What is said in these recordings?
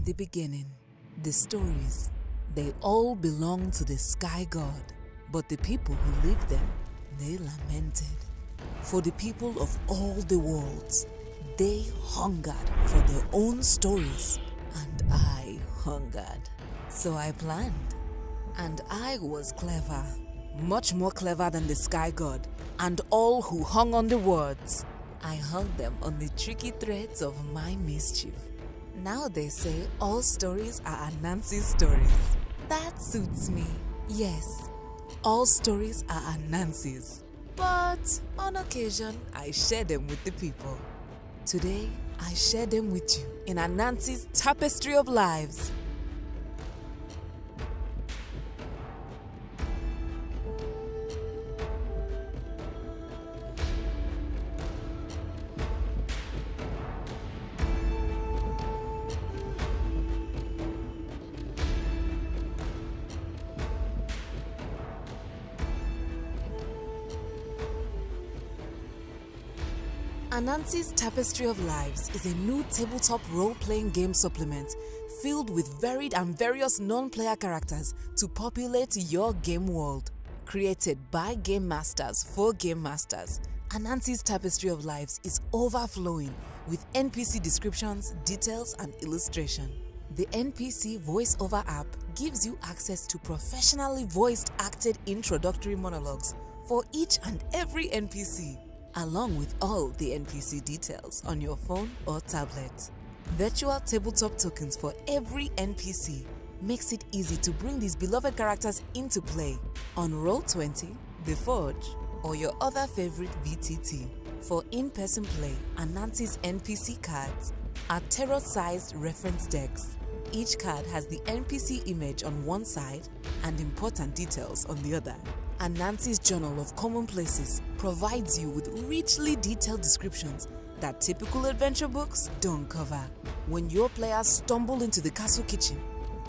the beginning, the stories, they all belong to the sky god. But the people who lived them, they lamented. For the people of all the worlds, they hungered for their own stories, and I hungered. So I planned, and I was clever, much more clever than the sky god and all who hung on the words. I hung them on the tricky threads of my mischief. Now they say all stories are Anansi's stories. That suits me. Yes, all stories are Anansi's. But on occasion, I share them with the people. Today, I share them with you in Anansi's Tapestry of Lives. Anansi's Tapestry of Lives is a new tabletop role-playing game supplement filled with varied and various non-player characters to populate your game world. Created by Game Masters for Game Masters, Anansi's Tapestry of Lives is overflowing with NPC descriptions, details, and illustration. The NPC voiceover app gives you access to professionally voiced acted introductory monologues for each and every NPC, along with all the NPC details on your phone or tablet. Virtual tabletop tokens for every NPC makes it easy to bring these beloved characters into play on Roll20, The Forge, or your other favorite VTT. For in-person play, Anansi's NPC cards are tarot-sized reference decks. Each card has the NPC image on one side and important details on the other. Anansi's Journal of Commonplaces provides you with richly detailed descriptions that typical adventure books don't cover. When your players stumble into the castle kitchen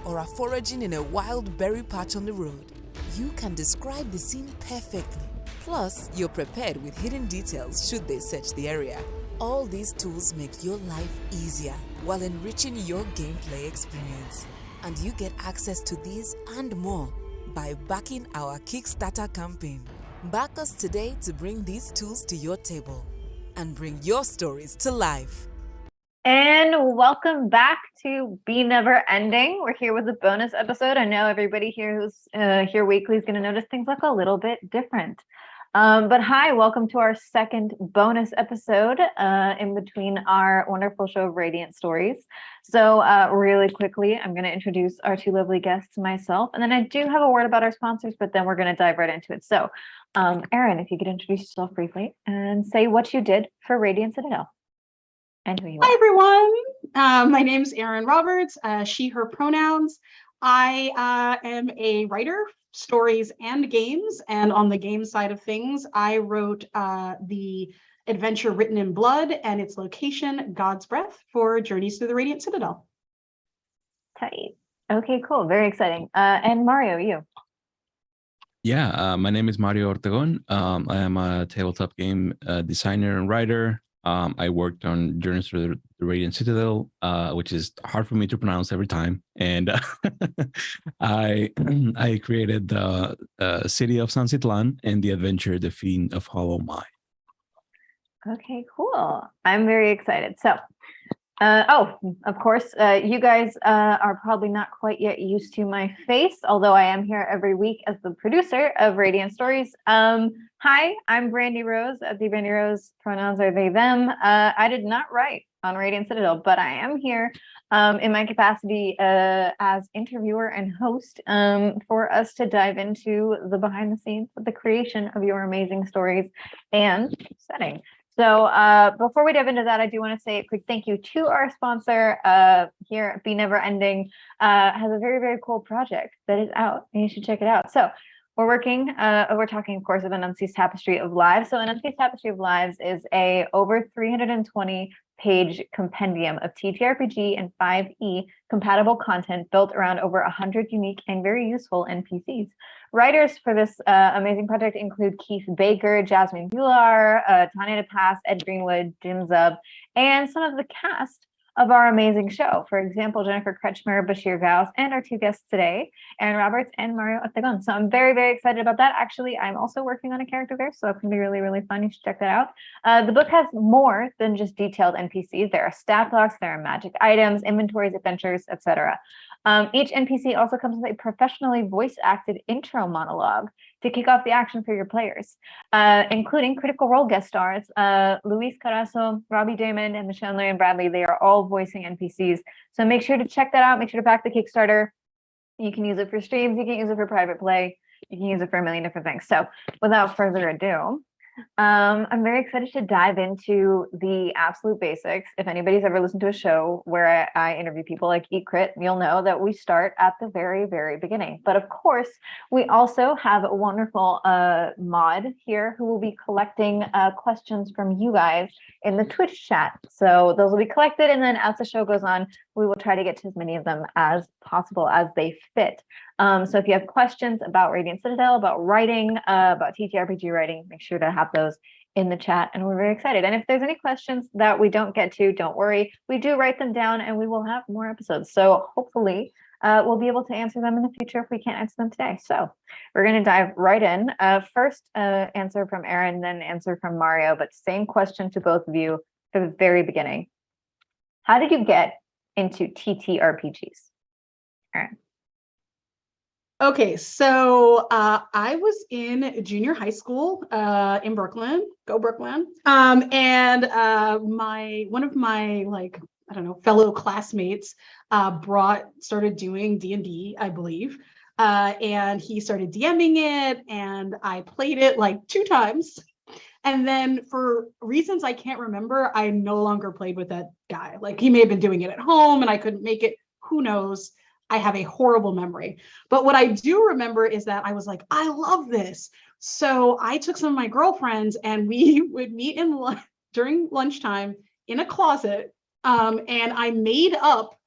or are foraging in a wild berry patch on the road, you can describe the scene perfectly. Plus, you're prepared with hidden details should they search the area. All these tools make your life easier while enriching your gameplay experience. And you get access to these and more by backing our Kickstarter campaign. Back us today to bring these tools to your table and bring your stories to life. And welcome back to Be Never Ending. We're here with a bonus episode. I know everybody here who's here weekly is going to notice things look a little bit different. But hi, welcome to our second bonus episode in between our wonderful show of Radiant Stories. So really quickly, I'm going to introduce our two lovely guests, myself, and then I do have a word about our sponsors, but then we're going to dive right into it. So Erin, if you could introduce yourself briefly and say what you did for Radiant Citadel and who you are. Hi, everyone. My name is Erin Roberts, she, her pronouns. I am a writer, stories and games. And on the game side of things, I wrote the adventure Written in Blood and its location, God's Breath, for Journeys Through the Radiant Citadel. Tight. Okay, cool. Very exciting. And Mario, you. Yeah, my name is Mario Ortegon. I am a tabletop game designer and writer. I worked on Journeys Through the Radiant Citadel, which is hard for me to pronounce every time. And I created the city of San Citlan and the adventure The Fiend of Hollow Mine. Okay, cool. I'm very excited. So, of course, you guys are probably not quite yet used to my face, although I am here every week as the producer of Radiant Stories. Hi, I'm Brandy Rose at the Brandy Rose. Pronouns are they, them. I did not write on Radiant Citadel, but I am here in my capacity as interviewer and host for us to dive into the behind the scenes of the creation of your amazing stories and setting. So before we dive into that, I do want to say a quick thank you to our sponsor here at Be Never Ending. Has a very, very cool project that is out, and you should check it out. So we're talking, of course, of Anansi's Tapestry of Lives. So Anansi's Tapestry of Lives is a over 320-page compendium of TTRPG and 5e compatible content built around over 100 unique and very useful NPCs. Writers for this amazing project include Keith Baker, Jasmine Bular, Tanya DePass, Ed Greenwood, Jim Zub, and some of the cast of our amazing show. For example, Jennifer Kretschmer, Bashir Gauss, and our two guests today, Aaron Roberts and Mario Ortegon. So I'm very, very excited about that. Actually, I'm also working on a character there, so it's going to be really, really fun. You should check that out. The book has more than just detailed NPCs. There are stat blocks, there are magic items, inventories, adventures, etc. Each NPC also comes with a professionally voice-acted intro monologue to kick off the action for your players, including Critical Role guest stars, Luis Carazo, Robbie Damon, and Michelle Larian Bradley. They are all voicing NPCs. So make sure to check that out. Make sure to back the Kickstarter. You can use it for streams. You can use it for private play. You can use it for a million different things. So without further ado, I'm very excited to dive into the absolute basics. If anybody's ever listened to a show where I interview people like Eat Crit, you'll know that we start at the very, very beginning. But of course, we also have a wonderful mod here who will be collecting questions from you guys in the Twitch chat. So those will be collected, and then as the show goes on, we will try to get to as many of them as possible as they fit. So if you have questions about Radiant Citadel, about writing, about TTRPG writing, make sure to have those in the chat, and we're very excited. And if there's any questions that we don't get to, don't worry, we do write them down and we will have more episodes. So hopefully we'll be able to answer them in the future if we can't answer them today. So we're going to dive right in. First answer from Aaron, then answer from Mario, but same question to both of you for the very beginning. How did you get into TTRPGs? Aaron. Okay, so I was in junior high school in Brooklyn. Go Brooklyn! And one of my I don't know, fellow classmates started doing D&D, I believe, and he started DMing it, and I played it like 2 times. And then for reasons I can't remember, I no longer played with that guy. Like, he may have been doing it at home and I couldn't make it. Who knows? I have a horrible memory. But what I do remember is that I was like, I love this. So I took some of my girlfriends and we would meet during lunchtime in a closet. And I made up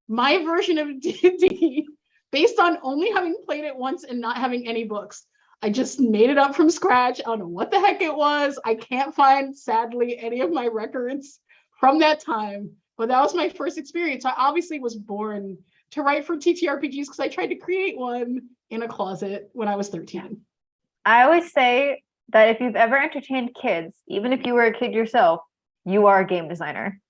my version of D&D based on only having played it once and not having any books. I just made it up from scratch. I don't know what the heck it was. I can't find, sadly, any of my records from that time. But that was my first experience. I obviously was born to write for TTRPGs because I tried to create one in a closet when I was 13. I always say that if you've ever entertained kids, even if you were a kid yourself, you are a game designer,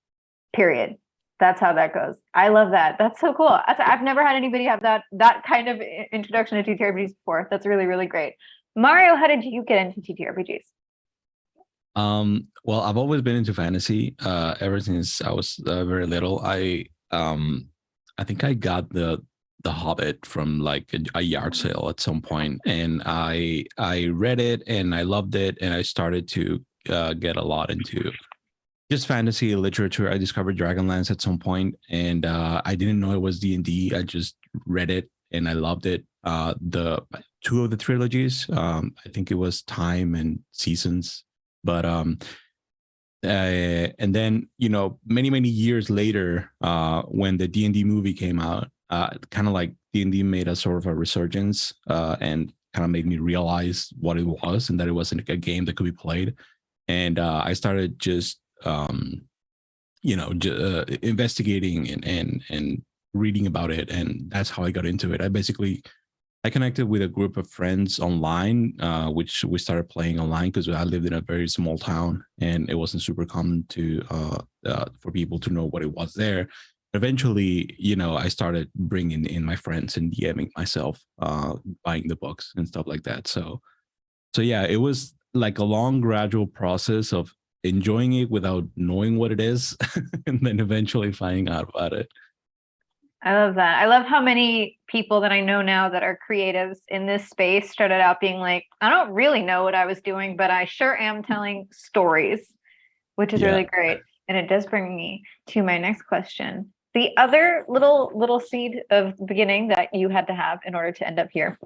period. That's how that goes. I love that. That's so cool. I've never had anybody have that kind of introduction to TTRPGs before. That's really, really great. Mario, how did you get into TTRPGs? Well, I've always been into fantasy ever since I was very little. I think I got the Hobbit from like a yard sale at some point, and I read it and I loved it, and I started to get a lot into just fantasy literature. I discovered Dragonlance at some point, and I didn't know it was D&D. I just read it and I loved it. The 2 of the trilogies, I think it was Time and Seasons, but and then, you know, many years later, when the D&D movie came out, kind of like D&D made a sort of a resurgence, and kind of made me realize what it was and that it wasn't a game that could be played. And I started just investigating and reading about it, and that's how I got into it. I connected with a group of friends online, which we started playing online because I lived in a very small town and it wasn't super common for people to know what it was there. Eventually, you know, I started bringing in my friends and DMing myself, buying the books and stuff like that. So yeah, it was like a long, gradual process of enjoying it without knowing what it is, and then eventually finding out about it. I love that. I love how many people that I know now that are creatives in this space started out being like, I don't really know what I was doing, but I sure am telling stories, which is really great. And it does bring me to my next question. The other little seed of the beginning that you had to have in order to end up here.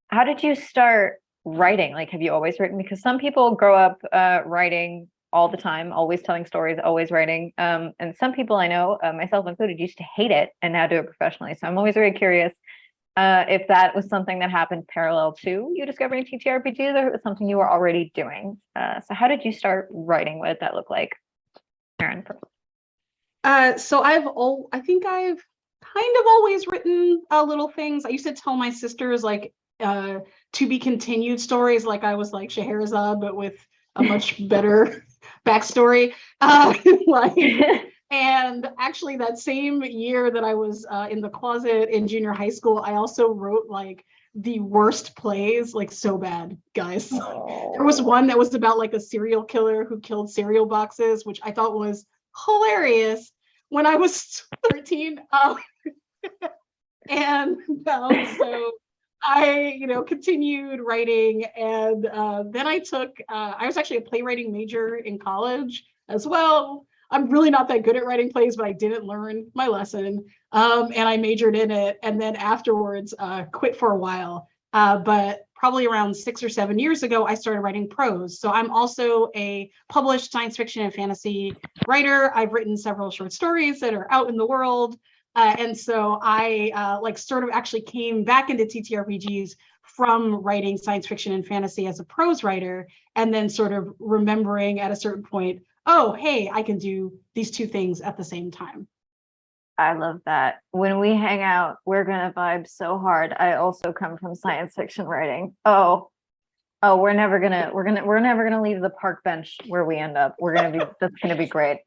How did you start writing? Like, have you always written? Because some people grow up writing all the time, always telling stories, always writing. And some people I know, myself included, used to hate it and now do it professionally. So I'm always very curious if that was something that happened parallel to you discovering TTRPGs, or it was something you were already doing. So how did you start writing? What did that look like? Aaron first. So I think I've kind of always written little things. I used to tell my sisters like to be continued stories, like I was like Scheherazade, but with a much better backstory. Like, and actually, that same year that I was in the closet in junior high school, I also wrote like the worst plays, like so bad, guys. There was one that was about like a serial killer who killed cereal boxes, which I thought was hilarious when I was 13. And so I, continued writing, and then I was actually a playwriting major in college as well. I'm really not that good at writing plays, but I didn't learn my lesson, and I majored in it, and then afterwards quit for a while. But probably around 6 or 7 years ago, I started writing prose. So I'm also a published science fiction and fantasy writer. I've written several short stories that are out in the world. And so I sort of actually came back into TTRPGs from writing science fiction and fantasy as a prose writer, and then sort of remembering at a certain point, oh, hey, I can do these two things at the same time. I love that. When we hang out, we're gonna vibe so hard. I also come from science fiction writing. Oh, we're never gonna leave the park bench where we end up. That's gonna be great.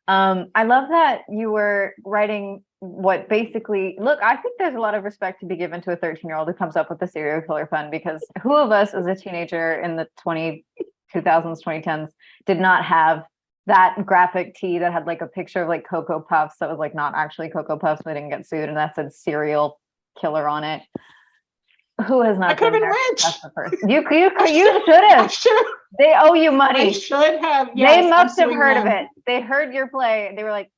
I love that you were writing what basically, look, I think there's a lot of respect to be given to a 13-year-old who comes up with the serial killer fun, because who of us as a teenager in the 2000s, 2010s did not have that graphic tee that had like a picture of like Cocoa Puffs that was like not actually Cocoa Puffs, they didn't get sued, and that said serial killer on it? Who has not? I could have been rich. That's the first. You should have. They owe you money. I should have. Yes, they must have heard of it. They heard your play. They were like,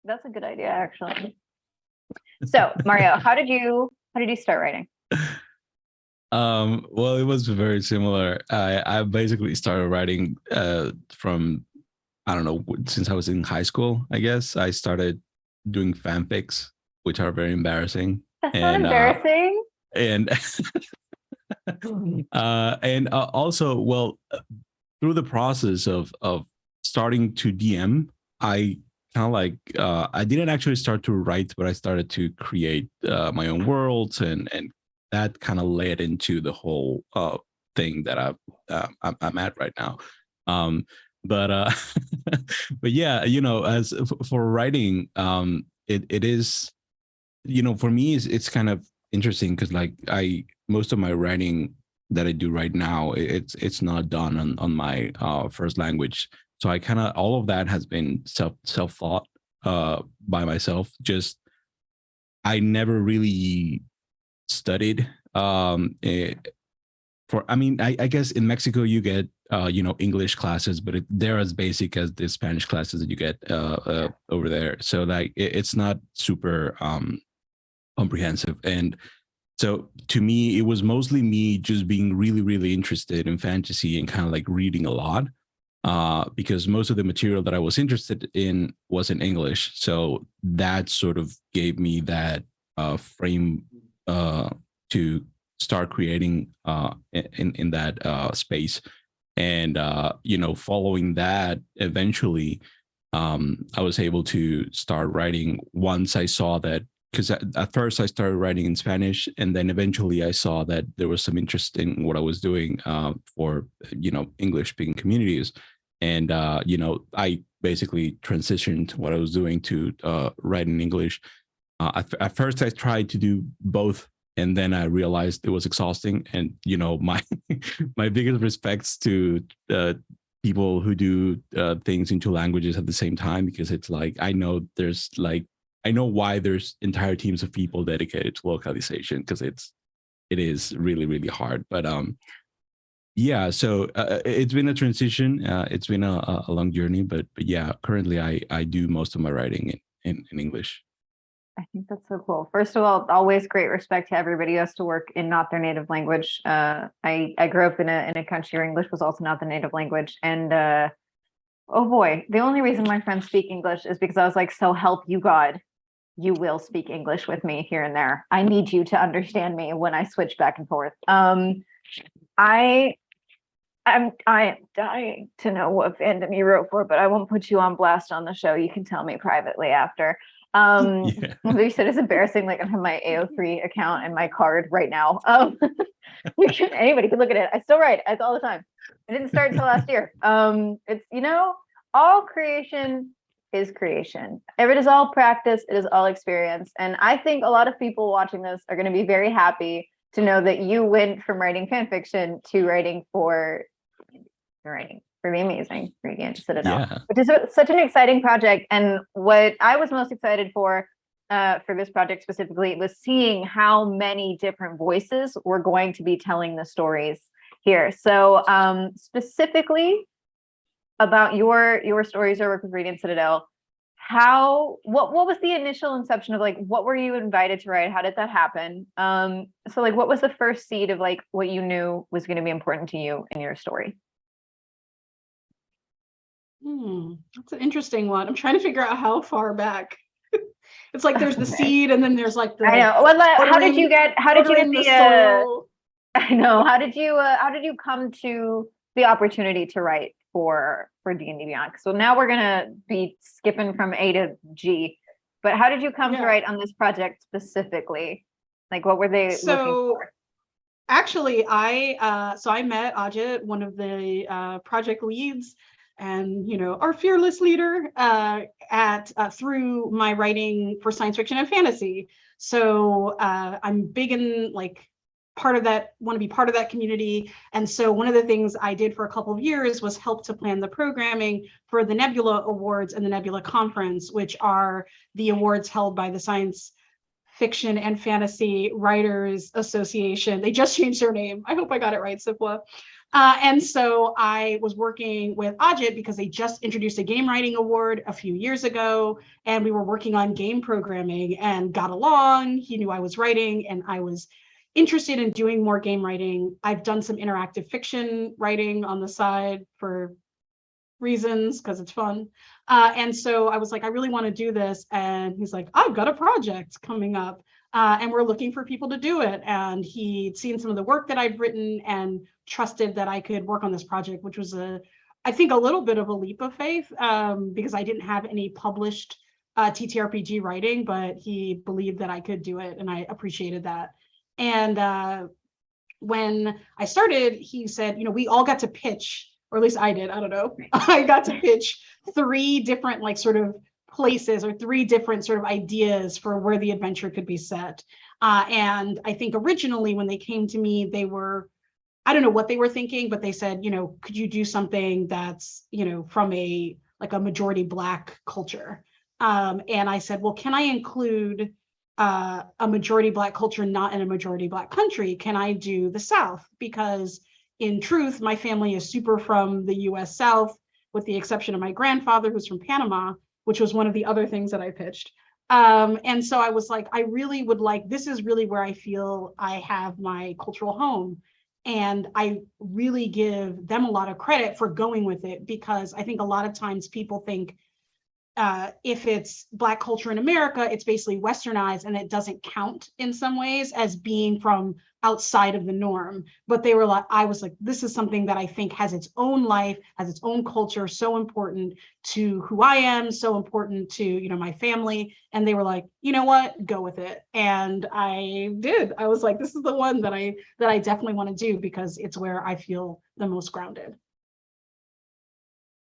"That's a good idea, actually." So, Mario, how did you start writing? Well, it was very similar. I basically started writing from, I don't know, since I was in high school. I guess I started doing fanfics, which are very embarrassing. That's not embarrassing. And also, well, through the process of starting to DM, I kind of like I didn't actually start to write, but I started to create my own worlds, and that kind of led into the whole thing that I'm at right now. But but yeah, as for writing, it is, for me, it's kind of interesting, because like most of my writing that I do right now, it's not done on my first language. So I kind of, all of that has been self-taught by myself. Just, I never really studied I guess in Mexico you get English classes, but they're as basic as the Spanish classes that you get over there. So like it's not super comprehensive. And so to me, it was mostly me just being really, really interested in fantasy and kind of like reading a lot, because most of the material that I was interested in was in English. So that sort of gave me that frame to start creating in that space. And following that, eventually I was able to start writing once I saw that, because at first I started writing in Spanish, and then eventually I saw that there was some interest in what I was doing for English speaking communities. And I basically transitioned what I was doing to write in English. At first I tried to do both, and then I realized it was exhausting. And my my biggest respects to people who do things in two languages at the same time, because it's like I know why there's entire teams of people dedicated to localization, because it is really, really hard. But yeah, so it's been a transition. It's been a long journey, but yeah, currently I do most of my writing in English. I think that's so cool. First of all, always great respect to everybody who has to work in not their native language. I grew up in a country where English was also not the native language, and oh boy, the only reason my friends speak English is because I was like, so help you God, you will speak English with me here and there. I need you to understand me when I switch back and forth. I am dying to know what fandom you wrote for, but I won't put you on blast on the show. You can tell me privately after. Yeah. You said it's embarrassing. Like I have my AO3 account and my card right now. Anybody can look at it. I still write. It's all the time. I didn't start until last year. It's all creation is creation. If it is all practice, it is all experience. And I think a lot of people watching this are going to be very happy to know that you went from writing fan fiction to writing for the amazing Radiant Citadel, Yeah. which is such an exciting project. And what I was most excited for this project specifically was seeing how many different voices were going to be telling the stories here. So specifically about your stories or work with Radiant Citadel, what was the initial inception of like, what were you invited to write? How did that happen? So like, what was the first seed of like what you knew was going to be important to you in your story? That's an interesting one. I'm trying to figure out how far back. It's like there's the seed, and then there's like the. I know. Well, how did you get the soil? I know. How did you come to the opportunity to write for D&D Beyond? So now we're gonna be skipping from A to G, but how did you come to write on this project specifically? Like, what were they looking for? Actually, I met Ajit, one of the project leads, and our fearless leader through my writing for science fiction and fantasy. So I'm big in like want to be part of that community. And so one of the things I did for a couple of years was help to plan the programming for the Nebula Awards and the Nebula Conference, which are the awards held by the Science Fiction and Fantasy Writers Association. They just changed their name. I hope I got it right, Sipla. And so I was working with Ajit because they just introduced a game writing award a few years ago, and we were working on game programming and got along. He knew I was writing and I was interested in doing more game writing. I've done some interactive fiction writing on the side for reasons because it's fun. And so I was like, I really want to do this. And he's like, I've got a project coming up and we're looking for people to do it. And he'd seen some of the work that I'd written and trusted that I could work on this project, which was I think a little bit of a leap of faith because I didn't have any published TTRPG writing, but he believed that I could do it. And I appreciated that. And when I started, he said, we all got to pitch, or at least I did, I don't know. I got to pitch 3 different like sort of places or 3 different sort of ideas for where the adventure could be set. And I think originally when they came to me, they were, I don't know what they were thinking, but they said, could you do something that's, from a majority Black culture? And I said, well, can I include a majority Black culture not in a majority Black country? Can I do the South? Because in truth, my family is super from the US South, with the exception of my grandfather, who's from Panama, which was one of the other things that I pitched. And so I was like, I really would like, this is really where I feel I have my cultural home. And I really give them a lot of credit for going with it, because I think a lot of times people think if it's Black culture in America, it's basically westernized and it doesn't count in some ways as being from outside of the norm. But they were like, I was like, this is something that I think has its own life, has its own culture, so important to who I am, so important to, my family. And they were like, you know what, go with it. And I did. I was like, this is the one that I definitely want to do, because it's where I feel the most grounded.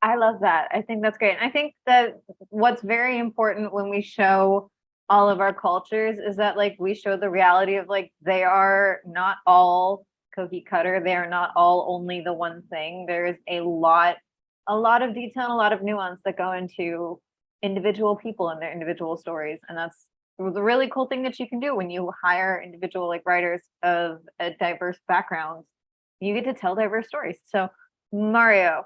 I love that. I think that's great. And I think that what's very important when we show all of our cultures is that like we show the reality of like they are not all cookie cutter. They are not all only the one thing. There's a lot of detail and a lot of nuance that go into individual people and their individual stories. And that's the really cool thing that you can do when you hire individual like writers of a diverse backgrounds. You get to tell diverse stories. So Mario,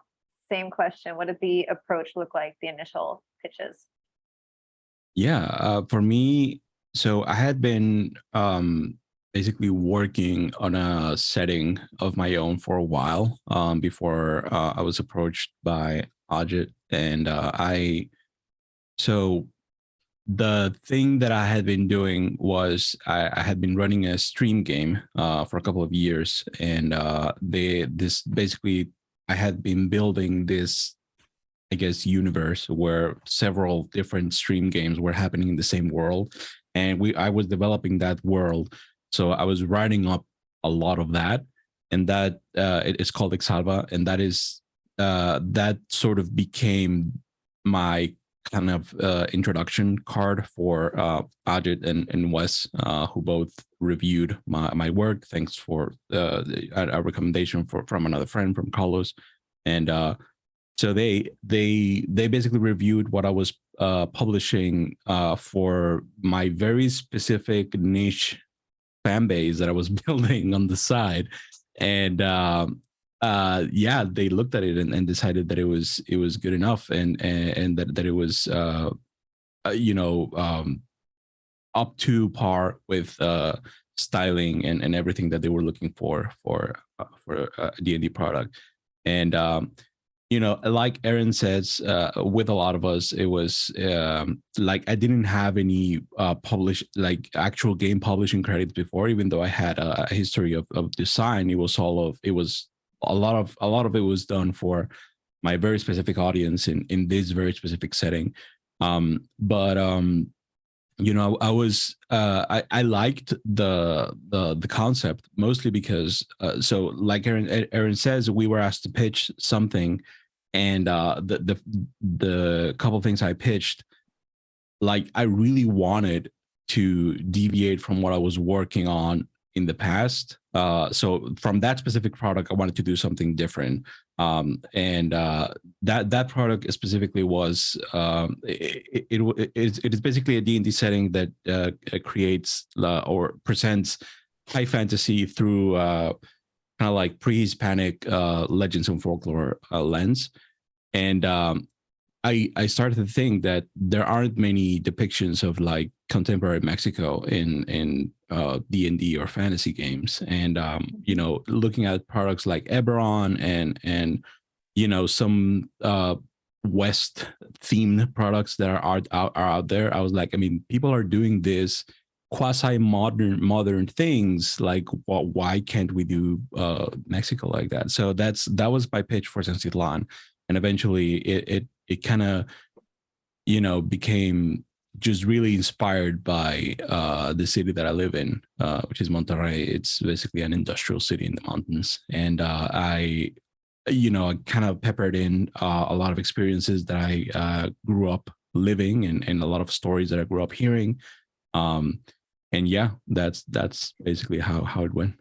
same question. What did the approach look like, the initial pitches? Yeah, for me, so I had been basically working on a setting of my own for a while before I was approached by Ajit. And the thing that I had been doing was I had been running a stream game for a couple of years, and this basically I had been building this, I guess, universe where several different stream games were happening in the same world, and I was developing that world, so I was writing up a lot of that, and that it's called Exalva, and that is that sort of became my kind of introduction card for Ajit and Wes, who both reviewed my work. Thanks for a recommendation from another friend, from Carlos, and so they basically reviewed what I was publishing for my very specific niche fan base that I was building on the side, and yeah, they looked at it and decided that it was good enough, and that it was up to par with styling and everything that they were looking for a D&D product. And like Aaron says, with a lot of us, it was like I didn't have any actual game publishing credits before, even though I had a history of design. It was a lot of it was done for my very specific audience in this very specific setting. But I was I liked the concept, mostly because so like Aaron says, we were asked to pitch something, and the couple of things I pitched, like I really wanted to deviate from what I was working on in the past. So from that specific product, I wanted to do something different. And that product specifically was it is basically a D&D setting that creates or presents high fantasy through kind of like pre-Hispanic legends and folklore lens. And I started to think that there aren't many depictions of like contemporary Mexico in D&D or fantasy games, and looking at products like Eberron and some West themed products that are out there, I was like, I mean, people are doing this quasi modern things, like why can't we do Mexico like that? So that was my pitch for Tenochtitlan, and eventually it kind of became just really inspired by the city that I live in, which is Monterrey. It's basically an industrial city in the mountains, and I kind of peppered in a lot of experiences that I grew up living, and a lot of stories that I grew up hearing. And yeah, that's basically how it went.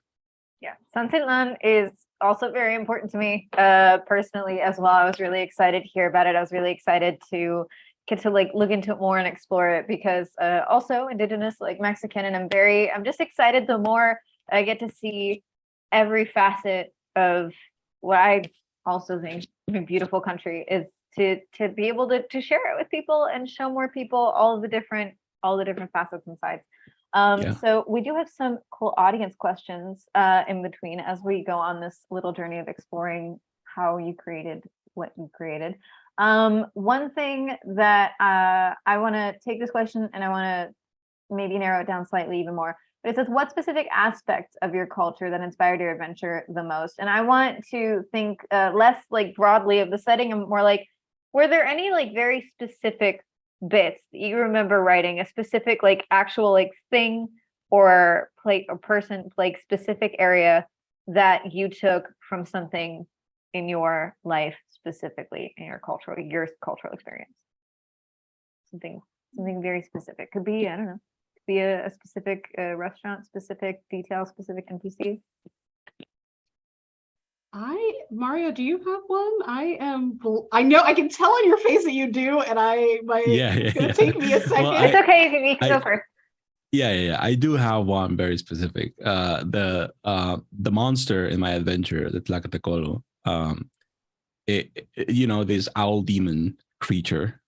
Yeah, Tenochtitlan is also very important to me personally as well. I was really excited to hear about it. I was really excited to get to like look into it more and explore it, because also indigenous, like Mexican, and I'm just excited the more I get to see every facet of what I also think a beautiful country is, to be able to share it with people and show more people all the different facets and sides. So we do have some cool audience questions in between as we go on this little journey of exploring how you created what you created. One thing that I want to take this question and I want to maybe narrow it down slightly even more, but it says, what specific aspects of your culture that inspired your adventure the most? And I want to think less like broadly of the setting and more like, were there any like very specific bits that you remember writing, a specific like actual like thing or like a person, like specific area that you took from something in your life, specifically in your cultural experience? Something very specific. Could be, I don't know, could be a specific restaurant, specific detail, specific NPC. Mario, do you have one? I know, I can tell on your face that you do, and it's gonna take me a second. Well, it's okay, you can go first. Yeah, I do have one very specific. The monster in my adventure, the Tlacatecolo, this owl demon creature.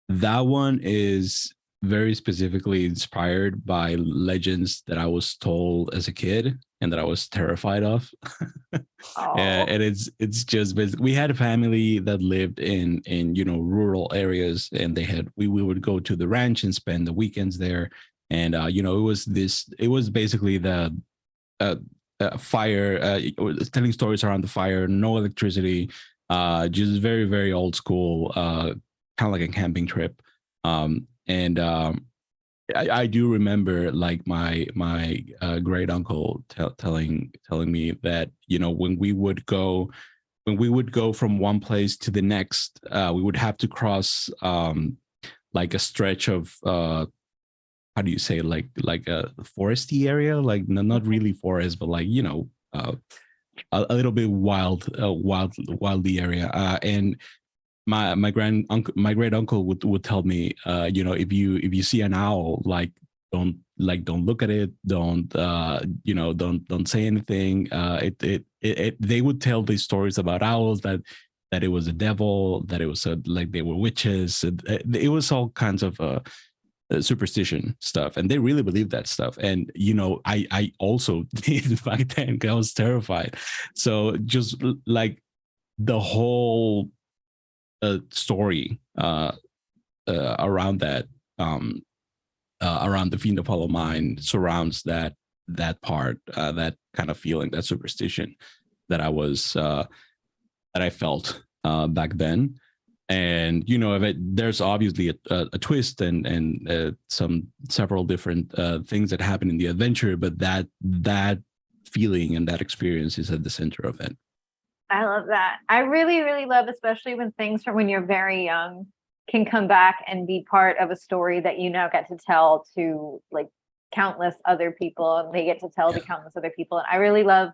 That one is very specifically inspired by legends that I was told as a kid and that I was terrified of. And it's just we had a family that lived in rural areas, and we would go to the ranch and spend the weekends there. And it was basically the fire, telling stories around the fire, no electricity, just very, very old school, kind of like a camping trip. I do remember like my great uncle telling me that when we would go from one place to the next, we would have to cross like a stretch of how do you say, like a foresty area, like not really forest, but like a little bit wildy area, and my great uncle would tell me, if you see an owl, don't look at it, don't say anything. They would tell these stories about owls, that it was a devil, that it was like they were witches. It was all kinds of superstition stuff, and they really believed that stuff. And I also did back then. I was terrified. So just like the whole story around that, around the Fiend of Hollow Mind, surrounds that part, that kind of feeling, that superstition that I felt back then. And there's obviously a twist and several different things that happen in the adventure, but that feeling and that experience is at the center of it. I love that. I really, really love, especially when things from when you're very young can come back and be part of a story that you now get to tell to like countless other people, and they get to tell to countless other people. And I really love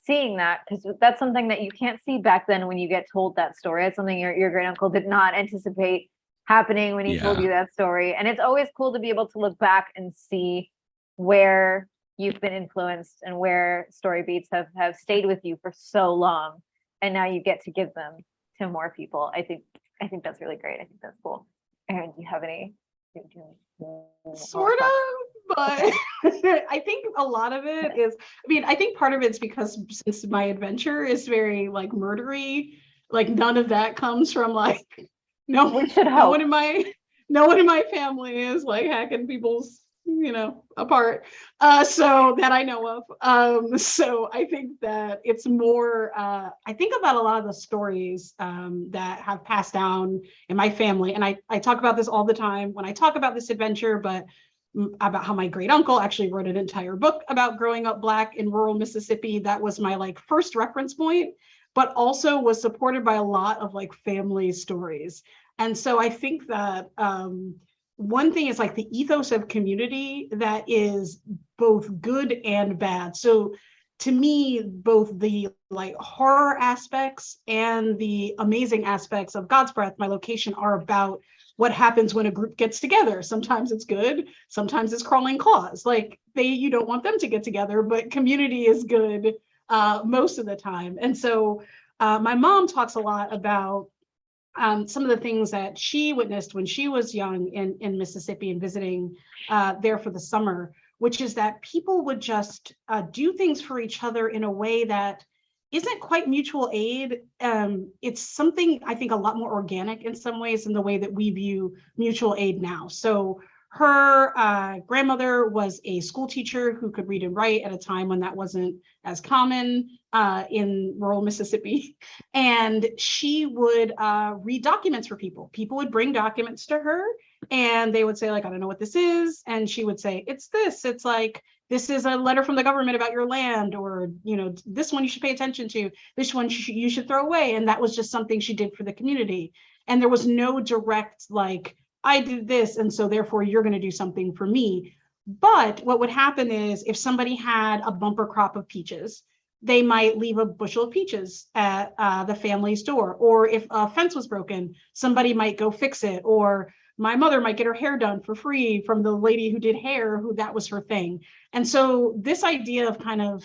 seeing that, because that's something that you can't see back then when you get told that story. It's something your great uncle did not anticipate happening when he told you that story. And it's always cool to be able to look back and see where you've been influenced and where story beats have stayed with you for so long, and now you get to give them to more people. I think that's really great. I think that's cool. Aaron, do you have any? Sort of, but I think a lot of it is, I think part of it's because since my adventure is very like murdery, like none of that comes from like no one in my family is like hacking people's apart, so that I know of. So I think that it's more, I think about a lot of the stories that have passed down in my family, and I talk about this all the time when I talk about this adventure, but about how my great uncle actually wrote an entire book about growing up Black in rural Mississippi. That was my like first reference point, but also was supported by a lot of like family stories. And so I think that one thing is like the ethos of community that is both good and bad. So to me, both the like horror aspects and the amazing aspects of God's Breath, my location, are about what happens when a group gets together. Sometimes it's good, sometimes it's crawling claws. Like you don't want them to get together, but community is good most of the time. And so my mom talks a lot about some of the things that she witnessed when she was young in Mississippi and visiting there for the summer, which is that people would just do things for each other in a way that isn't quite mutual aid. It's something I think a lot more organic in some ways than the way that we view mutual aid now. So her grandmother was a school teacher who could read and write at a time when that wasn't as common in rural Mississippi. And she would read documents for people. People would bring documents to her and they would say like, I don't know what this is. And she would say, it's this. It's like, this is a letter from the government about your land, or, this one you should pay attention to. This one you should throw away. And that was just something she did for the community. And there was no direct, like, I did this, and so therefore you're going to do something for me. But what would happen is if somebody had a bumper crop of peaches, they might leave a bushel of peaches at the family's door. Or if a fence was broken, somebody might go fix it. Or my mother might get her hair done for free from the lady who did hair, who that was her thing. And so this idea of kind of,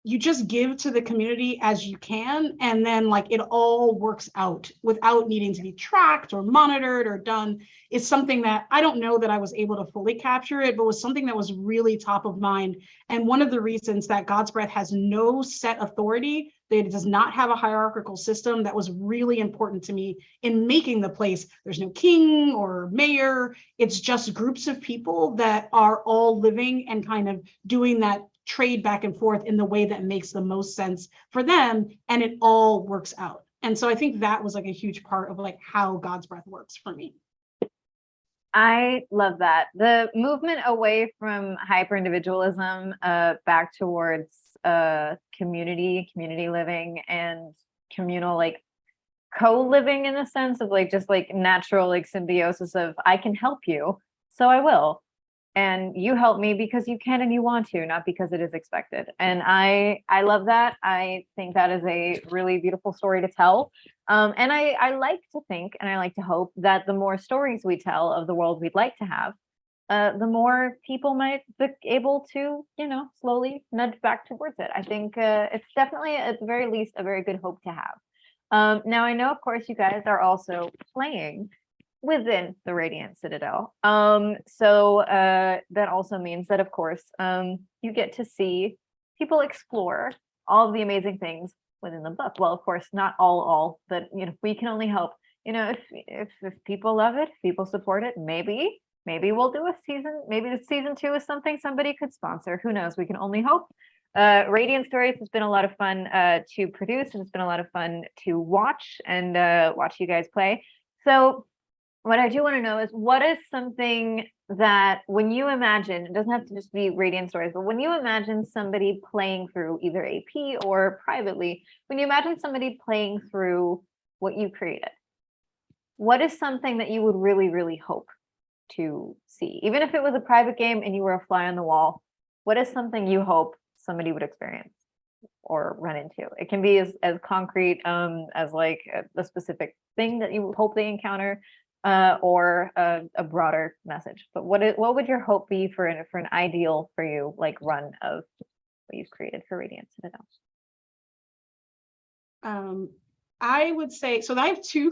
you just give to the community as you can, and then like it all works out without needing to be tracked or monitored or done. It's something that I don't know that I was able to fully capture it, but was something that was really top of mind. And one of the reasons that God's Breath has no set authority, that it does not have a hierarchical system, that was really important to me in making the place. There's no king or mayor. It's just groups of people that are all living and kind of doing that trade back and forth in the way that makes the most sense for them, and it all works out. And so I think that was like a huge part of like how God's Breath works for me. I love that. The movement away from hyper individualism back towards community living and communal like co-living, in the sense of like just like natural like symbiosis of I can help you, so I will. And you help me because you can and you want to, not because it is expected. And I love that. I think that is a really beautiful story to tell. And I like to think, and I like to hope that the more stories we tell of the world we'd like to have, the more people might be able to, you know, slowly nudge back towards it. I think it's definitely, at the very least, a very good hope to have. Now, I know, of course, you guys are also playing within the Radiant Citadel. So that also means that, of course, you get to see people explore all of the amazing things within the book. Well, of course, not all, but you know, we can only hope. You know, if people love it, if people support it, maybe we'll do a season. Maybe the season 2 is something somebody could sponsor. Who knows? We can only hope. Radiant Stories has been a lot of fun to produce, and it's been a lot of fun to watch and watch you guys play. So what I do want to know is, what is something that when you imagine, it doesn't have to just be Radiant Stories, but when you imagine somebody playing through either AP or privately, when you imagine somebody playing through what you created, what is something that you would really, really hope to see? Even if it was a private game and you were a fly on the wall, what is something you hope somebody would experience or run into? It can be as concrete as like a specific thing that you hope they encounter, or a broader message. But what would your hope be for an ideal for you, like run of what you've created for Radiant Citadel? I would say, so I have two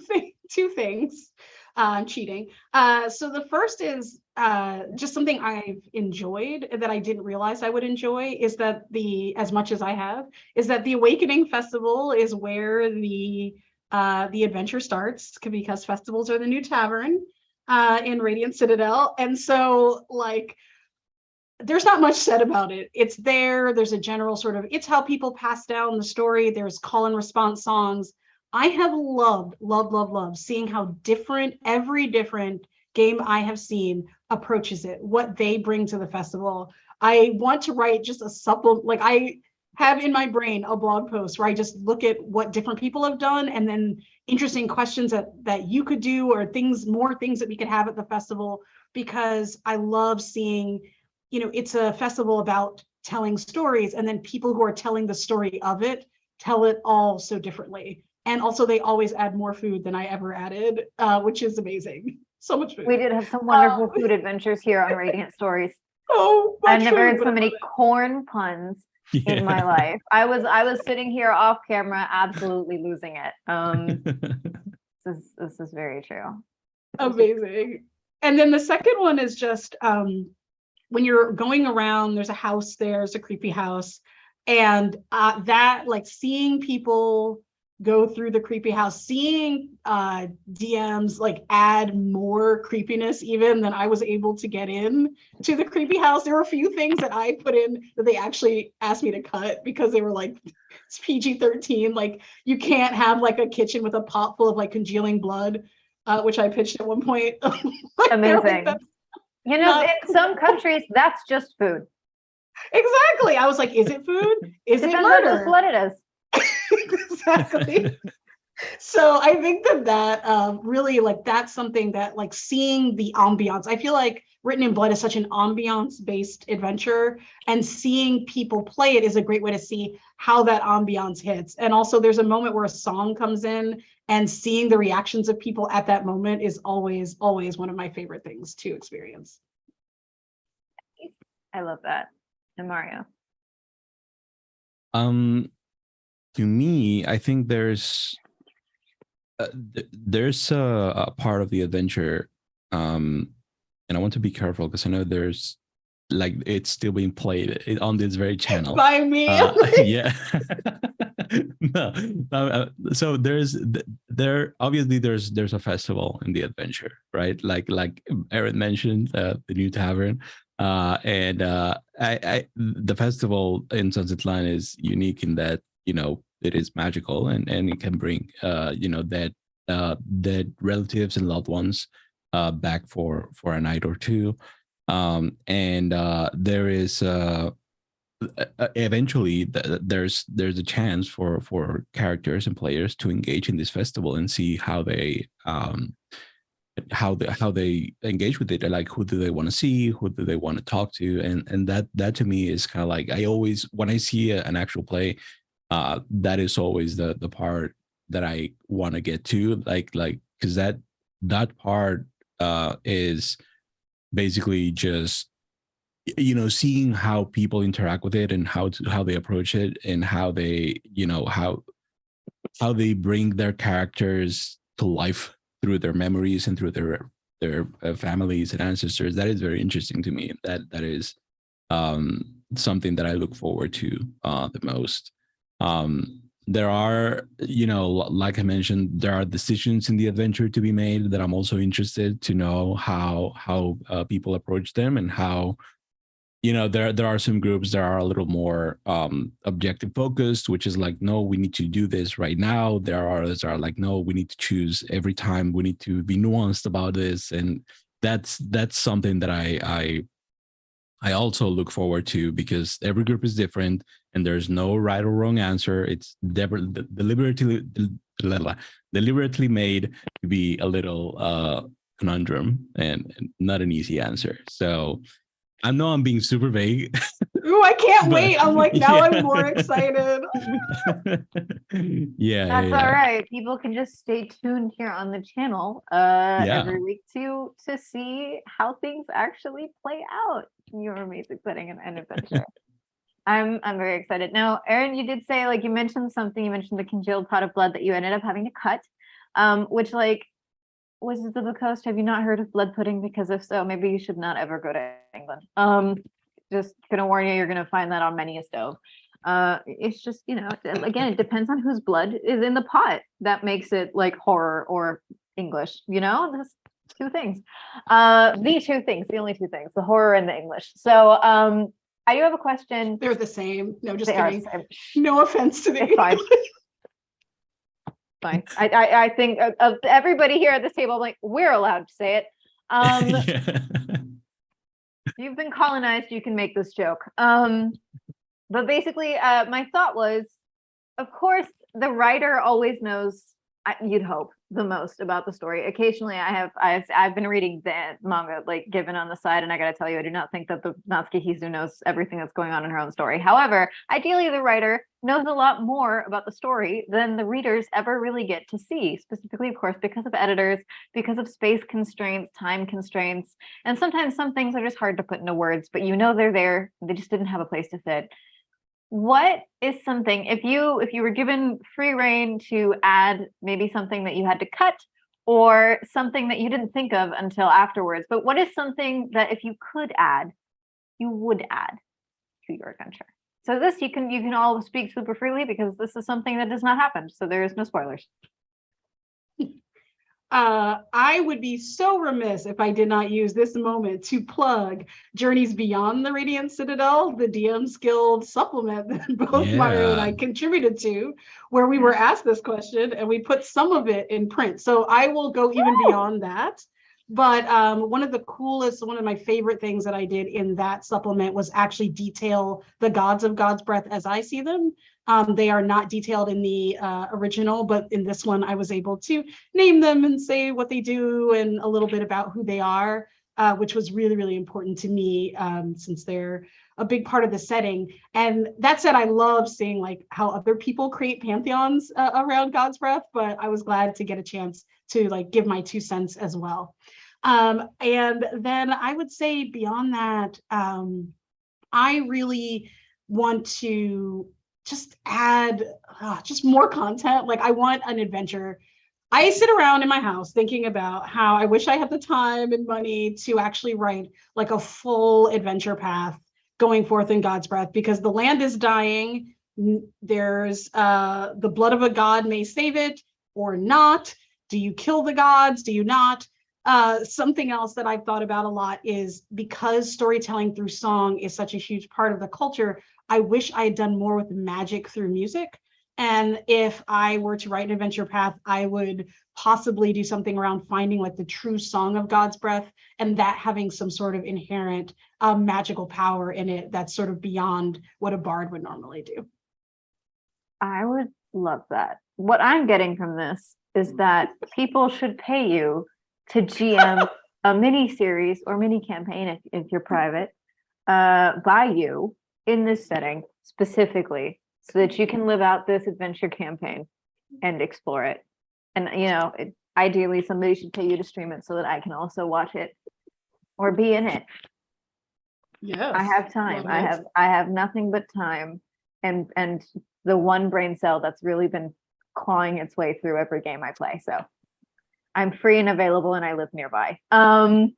things. I'm cheating. So the first is just something I've enjoyed that I didn't realize I would enjoy, is that as much as I have, is that the Awakening Festival is where the adventure starts, because festivals are the new tavern in Radiant Citadel. And so like, there's not much said about it. It's there's a general sort of, it's how people pass down the story. There's call and response songs. I have loved seeing how every different game I have seen approaches it, what they bring to the festival. I want to write just a supplement, like I have in my brain a blog post where I just look at what different people have done, and then interesting questions that you could do, or more things that we could have at the festival, because I love seeing, you know, it's a festival about telling stories, and then people who are telling the story of it tell it all so differently. And also they always add more food than I ever added, which is amazing. So much food. We did have some wonderful food adventures here on Radiant Stories. Oh, I've never heard so many corn puns in my life. I was sitting here off camera, absolutely losing it. This is very true. Amazing. And then the second one is just when you're going around, there's a house, there's a creepy house, and that, like, seeing people go through the creepy house, seeing DMs like add more creepiness even than I was able to get in to the creepy house. There were a few things that I put in that they actually asked me to cut because they were like, it's PG-13, like you can't have like a kitchen with a pot full of like congealing blood, which I pitched at one point. Amazing. Like, you know, in some countries that's just food. Exactly. I was like, is it food? Is it murder? Depends on what it is. Exactly. So I think that really, like, that's something that, like, seeing the ambiance, I feel like Written in Blood is such an ambiance based adventure, and seeing people play it is a great way to see how that ambiance hits. And also there's a moment where a song comes in, and seeing the reactions of people at that moment is always one of my favorite things to experience. I love that. And Mario? To me, I think there's a part of the adventure, and I want to be careful because I know there's like it's still being played on this very channel By me. yeah. No, so there obviously there's a festival in the adventure, right? Like Erin mentioned, the new tavern, and I the festival in Sunset Line is unique in that, you know, it is magical, and it can bring you know, dead relatives and loved ones back for a night or two. And there is eventually there's a chance for characters and players to engage in this festival and see how they engage with it. Like, who do they want to see, who do they want to talk to, and that to me is kind of like, I always, when I see an actual play, that is always the part that I want to get to, like because that part is basically just, you know, seeing how people interact with it and how they approach it, and how they, you know, how they bring their characters to life through their memories and through their families and ancestors. That is very interesting to me. That is something that I look forward to the most. There are, you know, like I mentioned, there are decisions in the adventure to be made that I'm also interested to know how people approach them, and how, you know, there are some groups that are a little more objective focused, which is like, no, we need to do this right now. There are others that are like, no, we need to choose every time, we need to be nuanced about this. And that's something that I also look forward to, because every group is different and there's no right or wrong answer. It's deliberately made to be a little conundrum and not an easy answer. So I know I'm being super vague. Ooh, I can't But, wait. I'm like, now yeah. I'm more excited. Yeah, That's yeah. all right. People can just stay tuned here on the channel every week to see how things actually play out in your amazing setting and adventure. I'm very excited. Now, Erin, you did say, like, you mentioned something. You mentioned the congealed pot of blood that you ended up having to cut, which, like, Wizards of the Coast, have you not heard of blood pudding? Because if so, maybe you should not ever go to England. Just gonna warn you, you're gonna find that on many a stove. It's just, you know, again, it depends on whose blood is in the pot. That makes it like horror or English, you know? There's two things. The only two things, the horror and the English. So I do have a question. They're the same. No, just They are kidding. the same. No offense to the It's fine. English. Fine. I think of everybody here at this table, I'm like, we're allowed to say it. Yeah. You've been colonized, you can make this joke. But basically, my thought was, of course, the writer always knows, you'd hope, the most about the story. Occasionally, I've been reading the manga, like, given on the side, and I gotta tell you, I do not think that the Natsuki Hizu knows everything that's going on in her own story. However, ideally, the writer knows a lot more about the story than the readers ever really get to see, specifically, of course, because of editors, because of space constraints, time constraints, and sometimes some things are just hard to put into words, but you know they're there, they just didn't have a place to fit. What is something, if you were given free reign to add maybe something that you had to cut, or something that you didn't think of until afterwards, but what is something that if you could add, you would add to your adventure? So this, you can all speak super freely, because this is something that does not happen, so there is no spoilers. I would be so remiss if I did not use this moment to plug Journeys Beyond the Radiant Citadel, the DM's Guild supplement that both Mario and I contributed to, where we were asked this question and we put some of it in print. So I will go even beyond that. But one of my favorite things that I did in that supplement was actually detail the gods of God's Breath as I see them. They are not detailed in the original, but in this one, I was able to name them and say what they do and a little bit about who they are, which was really, really important to me, since they're a big part of the setting. And that said, I love seeing like how other people create pantheons around God's Breath, but I was glad to get a chance to like give my 2 cents as well. And then I would say beyond that, I really want to just add just more content. Like I want an adventure. I sit around in my house thinking about how I wish I had the time and money to actually write like a full adventure path going forth in God's breath, because the land is dying. There's the blood of a god may save it or not. Do you kill the gods? Do you not? Something else that I've thought about a lot is, because storytelling through song is such a huge part of the culture, I wish I had done more with magic through music. And if I were to write an adventure path, I would possibly do something around finding like the true song of God's breath, and that having some sort of inherent magical power in it that's sort of beyond what a bard would normally do. I would love that. What I'm getting from this is that people should pay you to GM a mini series or mini campaign if you're private by you in this setting specifically, so that you can live out this adventure campaign and explore it. And ideally somebody should pay you to stream it so that I can also watch it or be in it. Yes, I have time. I have nothing but time and the one brain cell that's really been clawing its way through every game I play. So I'm free and available and I live nearby. No,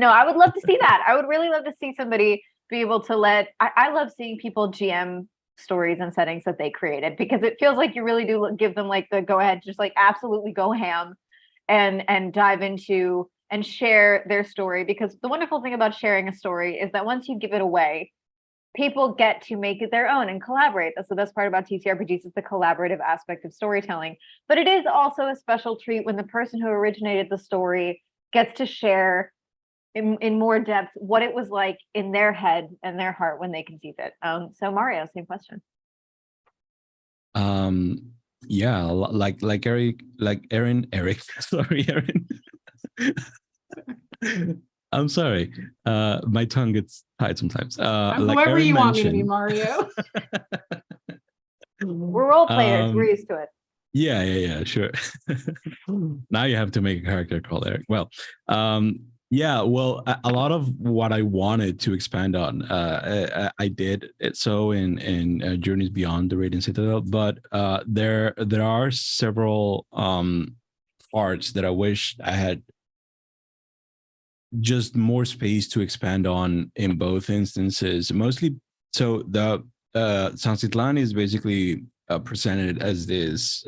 I would love to see that. I would really love to see somebody be able to I love seeing people GM stories and settings that they created, because it feels like you really do give them like the go ahead, just like absolutely go ham and dive into and share their story. Because the wonderful thing about sharing a story is that once you give it away, people get to make it their own and collaborate. That's the best part about TTRPGs, is the collaborative aspect of storytelling. But it is also a special treat when the person who originated the story gets to share in more depth what it was like in their head and their heart when they conceived it. So Mario, same question. Yeah, like Eric, sorry, Aaron. I'm sorry. My tongue gets tied sometimes. I'm like whoever Aaron you want me to be, mentioned- Mario. We're role players. We're used to it. Yeah, sure. Now you have to make a character called Eric. Well, yeah, well, a lot of what I wanted to expand on, I did it so in Journeys Beyond the Radiant Citadel, but there are several parts that I wish I had just more space to expand on in both instances. Mostly, so the Sansitlan is basically presented as this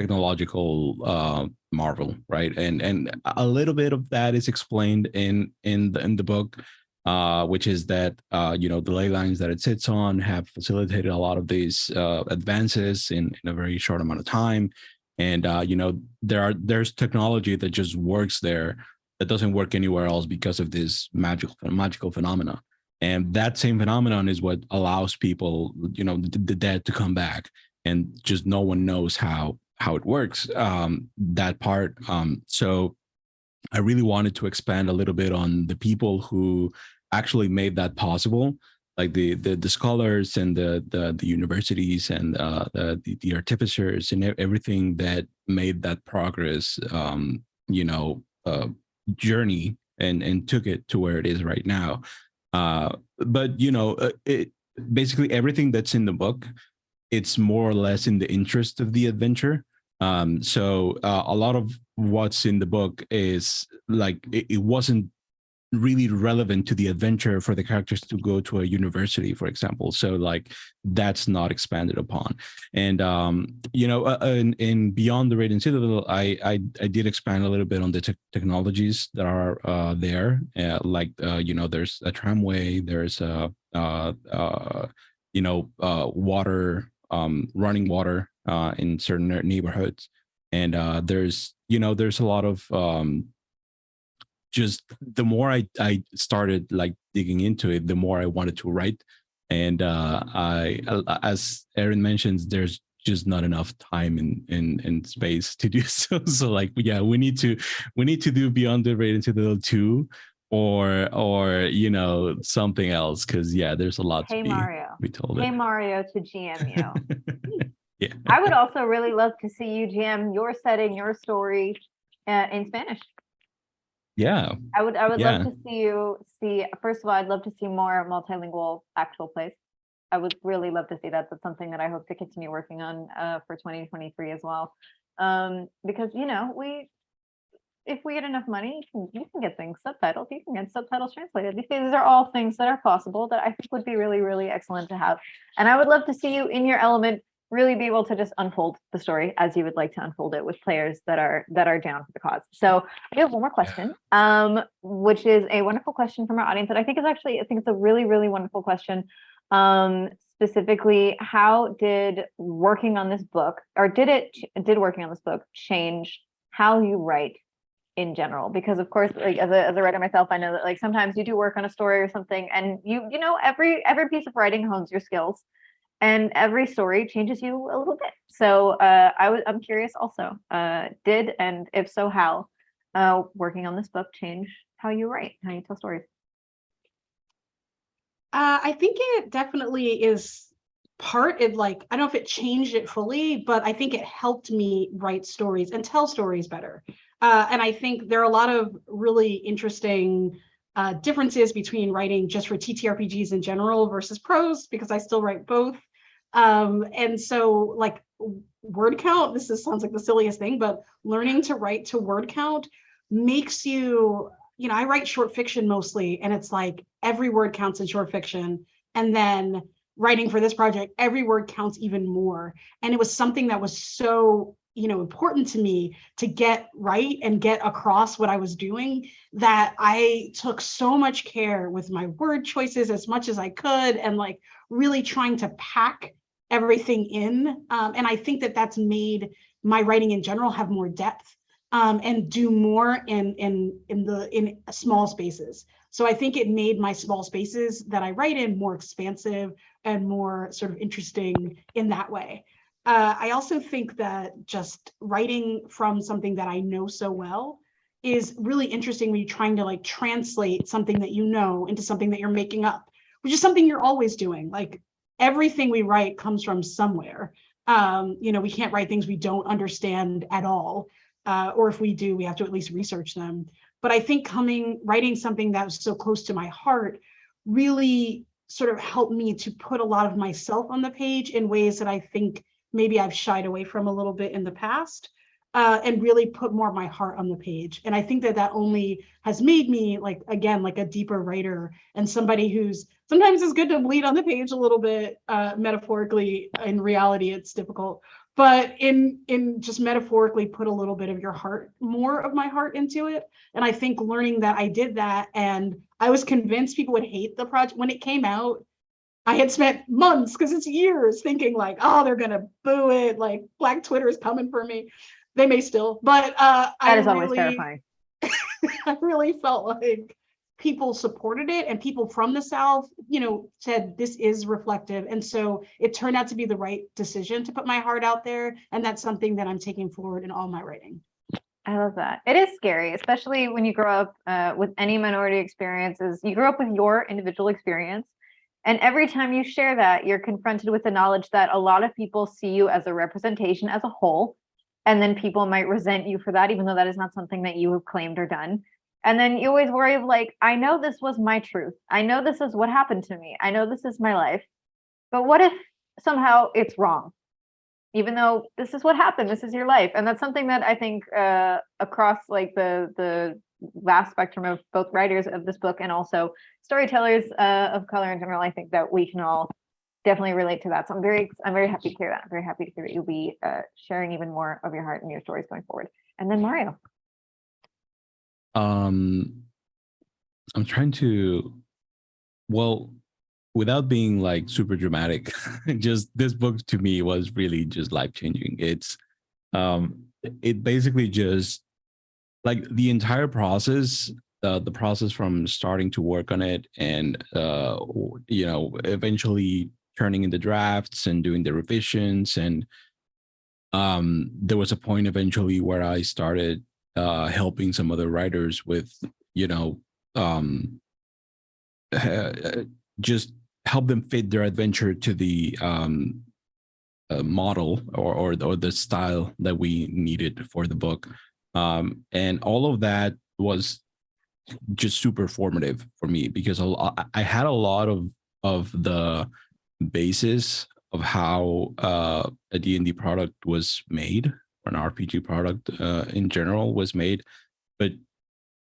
technological marvel, right? And a little bit of that is explained in the book, which is that the ley lines that it sits on have facilitated a lot of these advances in a very short amount of time. And there's technology that just works there that doesn't work anywhere else because of this magical phenomena. And that same phenomenon is what allows people, the dead to come back, and just no one knows how it works, that part. So I really wanted to expand a little bit on the people who actually made that possible, like the scholars and the universities and the artificers and everything that made that progress, journey and took it to where it is right now. But it basically everything that's in the book, it's more or less in the interest of the adventure. So a lot of what's in the book is like it wasn't really relevant to the adventure for the characters to go to a university, for example. So like that's not expanded upon. And in Beyond the Radiant Citadel, I did expand a little bit on the technologies that are there. There's a tramway, there's water, running water in certain neighborhoods, and there's a lot of just the more I started like digging into it, the more I wanted to write. And I, as Aaron mentions, there's just not enough time and space to do so. So like, yeah, we need to do Beyond the Radiant Citadel 2 or something else, because yeah, there's a lot to be told. Hey Mario to GM you. Yeah. I would also really love to see you GM your setting, your story in Spanish. Yeah, I would love to see you first of all, I'd love to see more multilingual actual plays. I would really love to see that. That's something that I hope to continue working on for 2023 as well. Because, you know, if we get enough money, you can get things subtitled, you can get subtitles translated. These are all things that are possible that I think would be really, really excellent to have. And I would love to see you in your element, really be able to just unfold the story as you would like to unfold it with players that are down for the cause. So I have one more question, which is a wonderful question from our audience that I think it's a really, really wonderful question. Specifically, how did working on this book, or did working on this book change how you write in general? Because of course, like as a writer myself, I know that like sometimes you do work on a story or something, and you know every piece of writing hones your skills, and every story changes you a little bit. So I'm curious also, did, and if so, how working on this book change how you write, how you tell stories? I think it definitely is part of, like, I don't know if it changed it fully, but I think it helped me write stories and tell stories better. And I think there are a lot of really interesting differences between writing just for TTRPGs in general versus prose, because I still write both. And so like word count, sounds like the silliest thing, but learning to write to word count makes you, you know, I write short fiction mostly, and it's like every word counts in short fiction. And then writing for this project, every word counts even more. And it was something that was so, you know, important to me to get right and get across what I was doing, that I took so much care with my word choices as much as I could, and like really trying to pack everything in. And I think that that's made my writing in general have more depth, and do more in small spaces. So I think it made my small spaces that I write in more expansive and more sort of interesting in that way. I also think that just writing from something that I know so well is really interesting when you're trying to like translate something that you know into something that you're making up, which is something you're always doing. Like everything we write comes from somewhere. You know, we can't write things we don't understand at all. Or if we do, we have to at least research them. But I think writing something that was so close to my heart really sort of helped me to put a lot of myself on the page in ways that I think maybe I've shied away from a little bit in the past, and really put more of my heart on the page. And I think that that only has made me, like, again, like a deeper writer and somebody who's sometimes it's good to bleed on the page a little bit, metaphorically. In reality, it's difficult. But in just metaphorically put a little bit of your heart, more of my heart into it. And I think learning that I did that, and I was convinced people would hate the project when it came out. I had spent months, because it's years, thinking like, oh, they're gonna boo it, like Black Twitter is coming for me. They may still, but that is always terrifying. I really felt like people supported it, and people from the South, you know, said this is reflective. And so it turned out to be the right decision to put my heart out there. And that's something that I'm taking forward in all my writing. I love that. It is scary, especially when you grow up with any minority experiences. You grow up with your individual experience. And every time you share that, you're confronted with the knowledge that a lot of people see you as a representation as a whole. And then people might resent you for that, even though that is not something that you have claimed or done. And then you always worry of like, I know this was my truth. I know this is what happened to me. I know this is my life. But what if somehow it's wrong? Even though this is what happened, this is your life. And that's something that I think across like the vast spectrum of both writers of this book and also storytellers of color in general, I think that we can all definitely relate to that. So I'm very happy to hear that. I'm very happy to hear that you'll be sharing even more of your heart and your stories going forward. And then Mario. I'm trying to, well, without being like super dramatic, just this book to me was really just life-changing. It basically just like the entire process, the process from starting to work on it and you know, eventually turning in the drafts and doing the revisions. And there was a point eventually where I started helping some other writers with, you know, just help them fit their adventure to the model or the style that we needed for the book. And all of that was just super formative for me, because I had a lot of basis of how a D&D product was made, or an RPG product in general was made, but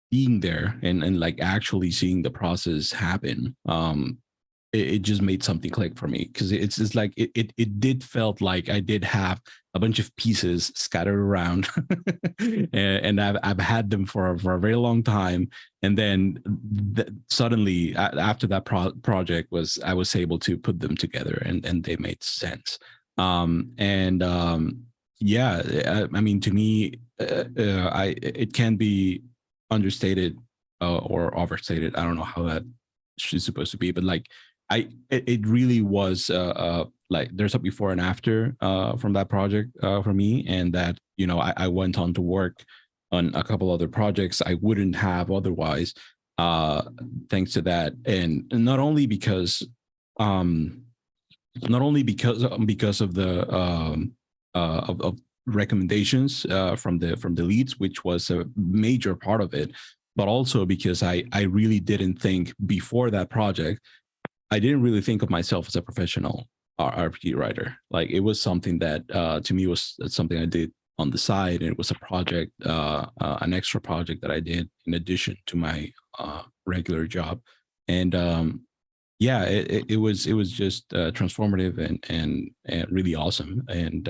being there and like actually seeing the process happen, it just made something click for me, because it's just like it did felt like I did have a bunch of pieces scattered around and I've had them for a very long time, and then suddenly after that project I was able to put them together and they made sense. Yeah, I mean, to me, it can be understated or overstated. I don't know how that is supposed to be, but like it really was like there's a before and after from that project for me, and that, you know, I went on to work on a couple other projects I wouldn't have otherwise, thanks to that. And not only because of the of recommendations from the leads, which was a major part of it, but also because I really didn't think before that project, I didn't really think of myself as a professional RPG writer. Like, it was something that to me was something I did on the side, and it was a project, an extra project that I did in addition to my regular job. And yeah, it was just transformative and really awesome. And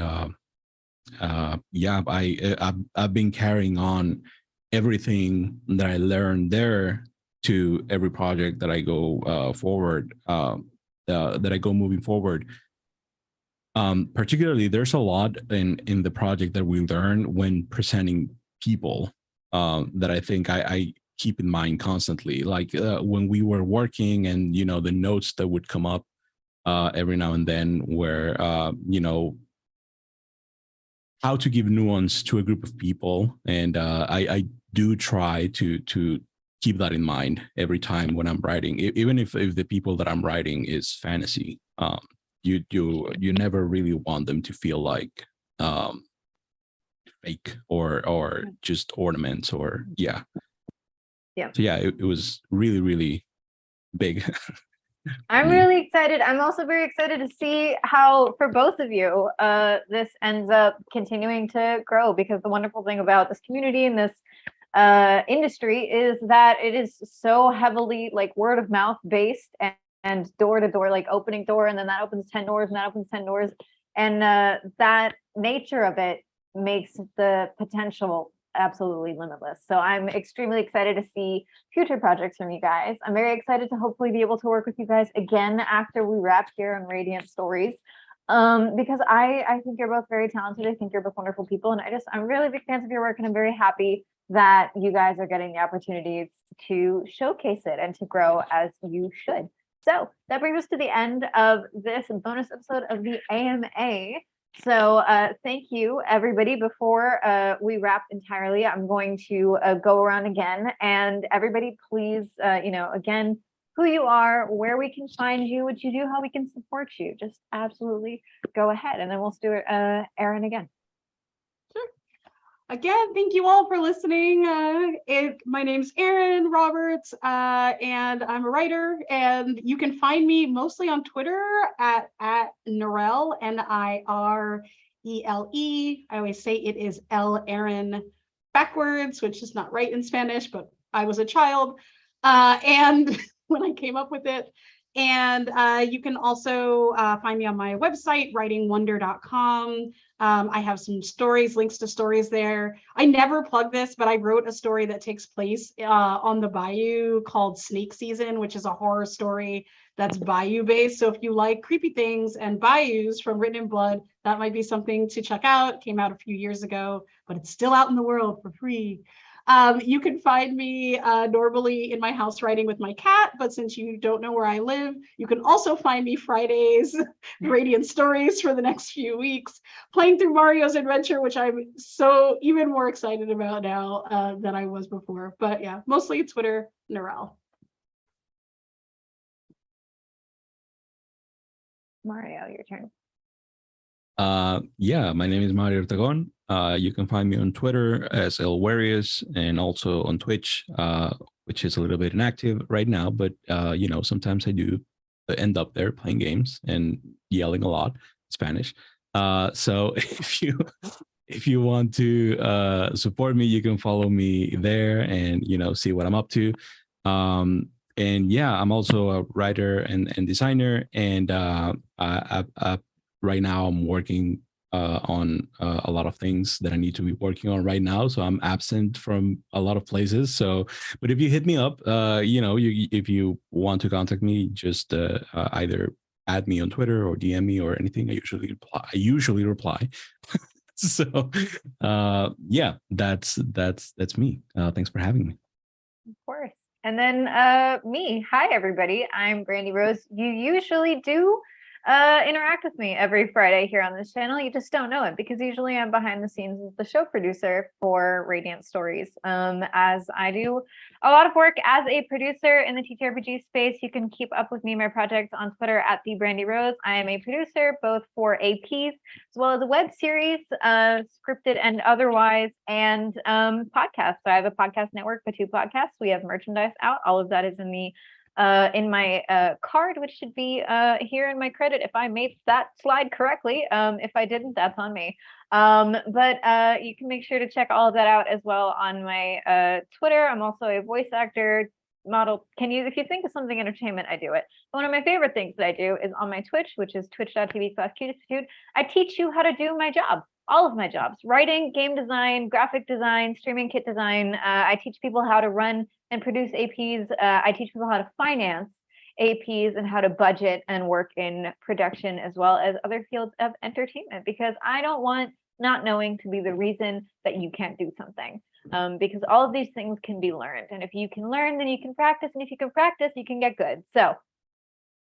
yeah, I've been carrying on everything that I learned there to every project that I go forward, that I go moving forward. Particularly, there's a lot in the project that we learn when presenting people that I think I keep in mind constantly. Like when we were working, and you know, the notes that would come up every now and then, where you know, how to give nuance to a group of people, and I do try to keep that in mind every time when I'm writing, even if the people that I'm writing is fantasy. You never really want them to feel like fake or just ornaments, or yeah. So yeah, it was really big. I'm really excited. I'm also very excited to see how, for both of you, this ends up continuing to grow, because the wonderful thing about this community and this industry is that it is so heavily like word of mouth based and door to door, like opening door, and then that opens 10 doors, and that opens 10 doors. And that nature of it makes the potential absolutely limitless. So I'm extremely excited to see future projects from you guys. I'm very excited to hopefully be able to work with you guys again after we wrap here on Radiant Stories, because I think you're both very talented. I think you're both wonderful people, and I'm really big fans of your work, and I'm very happy that you guys are getting the opportunities to showcase it and to grow as you should. So that brings us to the end of this bonus episode of the AMA. So thank you, everybody. Before we wrap entirely, I'm going to go around again, and everybody, please, you know, again, who you are, where we can find you, what you do, how we can support you. Just absolutely go ahead, and then we'll do Erin again. Sure. Again, thank you all for listening. My name's Erin Roberts, and I'm a writer, and you can find me mostly on Twitter at Narelle, Nirele. I always say it is L Erin backwards, which is not right in Spanish, but I was a child, and when I came up with it. And you can also find me on my website, writingwonder.com. I have some stories, links to stories there. I never plug this, but I wrote a story that takes place on the Bayou called Snake Season, which is a horror story that's Bayou based. So if you like creepy things and bayous from Written in Blood, that might be something to check out. It came out a few years ago, but it's still out in the world for free. You can find me normally in my house writing with my cat, but since you don't know where I live, you can also find me Fridays, Radiant Stories for the next few weeks, playing through Mario's Adventure, which I'm so even more excited about now than I was before. But yeah, mostly Twitter, Narelle. Mario, your turn. Yeah, my name is Mario Ortegon. You can find me on Twitter as Elwarius, and also on Twitch, which is a little bit inactive right now, but you know, sometimes I do end up there playing games and yelling a lot in Spanish. So if you want to support me, you can follow me there and see what I'm up to. And yeah, I'm also a writer and designer, and right now I'm working on a lot of things that I need to be working on right now. So I'm absent from a lot of places. So, but if you hit me up, if you want to contact me, just either add me on Twitter or DM me or anything. I usually reply. So yeah, that's me. Thanks for having me. Of course. And then me. Hi, everybody. I'm Brandy Rose. You usually do interact with me every Friday here on this channel. You just don't know it because usually I'm behind the scenes as the show producer for Radiant Stories. As I do a lot of work as a producer in the TTRPG space. You can keep up with me and my projects on Twitter at @TheBrandyRose. I am a producer both for APs as well as a web series, scripted and otherwise, and podcasts. So I have a podcast network for 2 podcasts. We have merchandise out. All of that is in my card, which should be here in my credit if I made that slide correctly. If I didn't, that's on me. But you can make sure to check all of that out as well on my Twitter. I'm also a voice actor, model. If you think of something entertainment, I do it. One of my favorite things that I do is on my Twitch, which is twitch.tv/Q-Institute. I teach you how to do my job. All of my jobs: writing, game design, graphic design, streaming kit design. I teach people how to run and produce APs. I teach people how to finance APs and how to budget and work in production, as well as other fields of entertainment, because I don't want not knowing to be the reason that you can't do something. Because all of these things can be learned. And if you can learn, then you can practice. And if you can practice, you can get good. So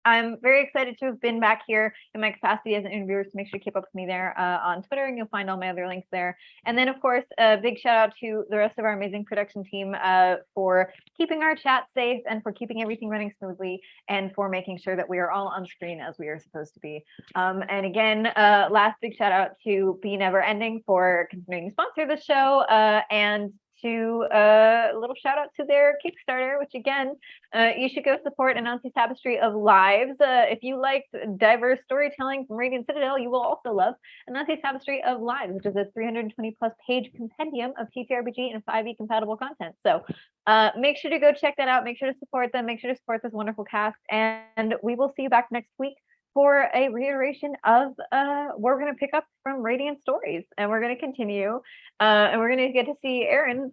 I'm very excited to have been back here in my capacity as an interviewer. So make sure to keep up with me there on Twitter, and you'll find all my other links there. And then, of course, a big shout out to the rest of our amazing production team for keeping our chat safe and for keeping everything running smoothly and for making sure that we are all on screen as we are supposed to be. And again, last big shout out to NeverEnding for continuing to sponsor the show, and to a little shout out to their Kickstarter, which again, you should go support Anansi's Tapestry of Lives. If you liked diverse storytelling from Radiant Citadel, you will also love Anansi's Tapestry of Lives, which is a 320+ page compendium of TTRPG and 5e compatible content. So make sure to go check that out. Make sure to support them. Make sure to support this wonderful cast. And we will see you back next week for a reiteration of we're going to pick up from Radiant Stories, and we're going to continue, and we're going to get to see Aaron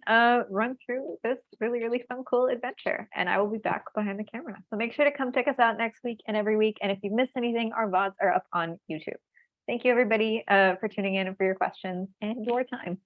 run through this really, really fun, cool adventure. And I will be back behind the camera. So make sure to come check us out next week and every week. And if you've missed anything, our VODs are up on YouTube. Thank you, everybody, for tuning in and for your questions and your time.